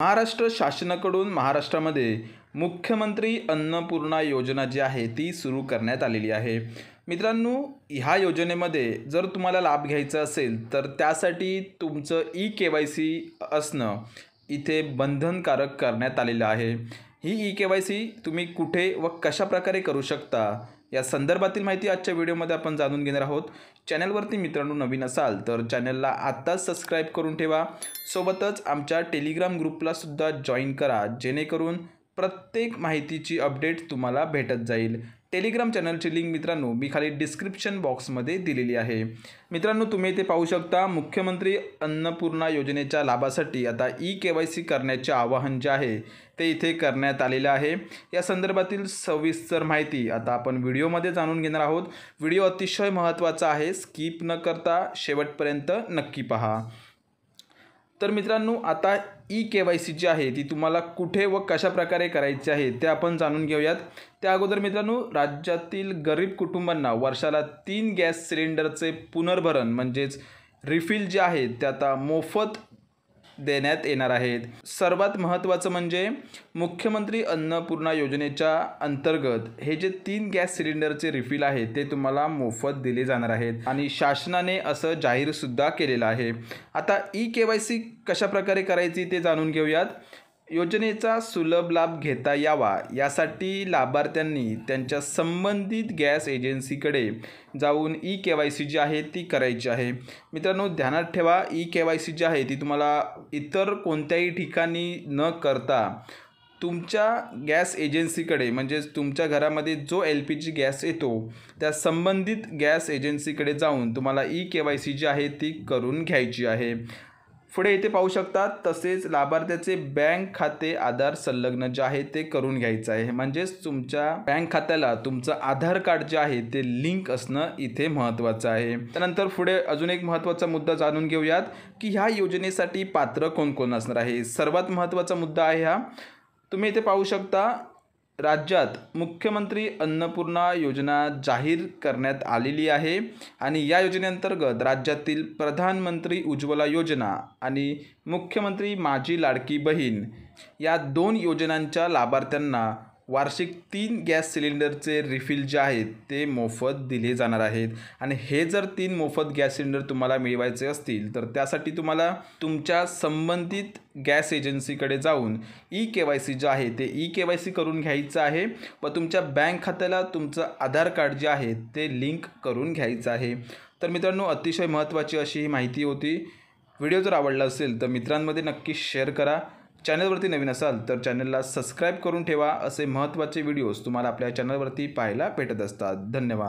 महाराष्ट्र शासनाकडून महाराष्ट्रामध्ये मुख्यमंत्री अन्नपूर्णा योजना जी आहे ती सुरू करण्यात आलेली आहे। मित्रांनो, ह्या योजनेमध्ये जर तुम्हाला लाभ घ्यायचा असेल तर त्यासाठी तुमचं ई-KYC असणं इथे बंधनकारक करण्यात आलेलं आहे। ही ई-KYC तुम्ही कुठे व कशा प्रकारे करू शकता या संदर्भातील माहिती आजच्या व्हिडिओमध्ये आपण जाणून घेणार आहोत। चॅनलवरती मित्रांनो नवीन असाल तर चॅनलला आत्ताच सबस्क्राइब करून ठेवा। सोबतच आमच्या टेलिग्राम ग्रुपला सुद्धा जॉईन करा, जेणेकरून प्रत्येक माहितीची अपडेट तुम्हाला भेटत जाईल। टेलिग्राम चॅनलची लिंक मित्रांनो मी खाली डिस्क्रिप्शन बॉक्समध्ये दिलेली आहे। मित्रांनो, तुम्ही इथे पाहू शकता मुख्यमंत्री अन्नपूर्णा योजनेच्या लाभासाठी आता ई-KYC करण्याचे आवाहन जे आहे ते इथे करण्यात आलेले आहे। या संदर्भातील सविस्तर माहिती आता आपण व्हिडिओमध्ये जाणून घेणार आहोत। व्हिडिओ अतिशय महत्त्वाचा आहे, स्किप न करता शेवटपर्यंत नक्की पहा। तर मित्रांनो, आता ई-KYC जी आहे ती तुम्हाला कुठे व कशा प्रकारे करायची आहे ते आपण जाणून घेऊयात। त्या अगोदर मित्रांनो, राज्यातील गरीब कुटुंबांना वर्षाला 3 गॅस सिलेंडरचे पुनर्भरण म्हणजेच रिफिल जे आहे ते आता मोफत देण्यात येणार आहेत। सर्वात महत्त्वाचं म्हणजे मुख्यमंत्री अन्नपूर्णा योजनेच्या अंतर्गत हे जे 3 गॅस सिलेंडरचे रिफिल आहे ते तुम्हाला मोफत दिले जाणार आहेत आणि शासनाने असं जाहीर सुद्धा केलेलं आहे। आता ई-KYC कशा प्रकारे करायची ते जाणून घेऊयात। योजनेचा सुलभ लाभ घेता यावा यासाठी लाभार्थ्यांनी त्यांच्या संबंधित गॅस एजन्सीकडे जाऊन ई-KYC जी आहे ती करायची आहे। मित्रांनो, ध्यानात ठेवा, ई-KYC जी आहे ती तुम्हाला इतर कोणत्याही ठिकाणी न करता तुमच्या गॅस एजन्सीकडे म्हणजेच तुमच्या घरामध्ये जो LPG गॅस येतो त्या संबंधित गॅस एजन्सीकडे जाऊन तुम्हाला ई-KYC जी आहे ती करून घ्यायची आहे। पुढे इथे पाहू शकता, तसेच लाभार्थ्याचे बँक खाते आधार संलग्न जे आहे ते करून घ्यायचं आहे। म्हणजेच तुमच्या बँक खात्याला तुमचं आधार कार्ड जे आहे ते लिंक असणं इथे महत्त्वाचं आहे। त्यानंतर पुढे अजून एक महत्त्वाचा मुद्दा जाणून घेऊयात की ह्या योजनेसाठी पात्र कोण कोण असणार आहे। सर्वात महत्त्वाचा मुद्दा आहे हा। तुम्ही इथे पाहू शकता, राज्यात मुख्यमंत्री अन्नपूर्णा योजना जाहीर करण्यात आलेली आहे आणि या योजनेअंतर्गत राज्यातील प्रधानमंत्री उज्ज्वला योजना आणि मुख्यमंत्री माझी लाडकी बहीण या 2 योजनांच्या लाभार्थ्यांना वार्षिक 3 गॅस सिलेंडरचे रिफिल जे आहेत ते मोफत दिले जाणार आहेत। आणि हे जर 3 मोफत गॅस सिलेंडर तुम्हाला मिळवायचे असतील तर त्यासाठी तुम्हाला तुमच्या संबंधित गॅस एजन्सीकडे जाऊन ई-KYC जे आहे ते ई-KYC करून घ्यायचं आहे व तुमच्या बँक खात्याला तुमचं आधार कार्ड जे आहे ते लिंक करून घ्यायचं आहे। तर मित्रांनो, अतिशय महत्त्वाची अशी ही माहिती होती। व्हिडिओ जर आवडला असेल तर मित्रांमध्ये नक्की शेअर करा। चॅनलवरती नवीन असाल तर चॅनलला सबस्क्राइब करून ठेवा। असे महत्त्वाचे व्हिडिओज तुम्हाला आपल्या चॅनलवरती पाहायला भेटत असतात। धन्यवाद।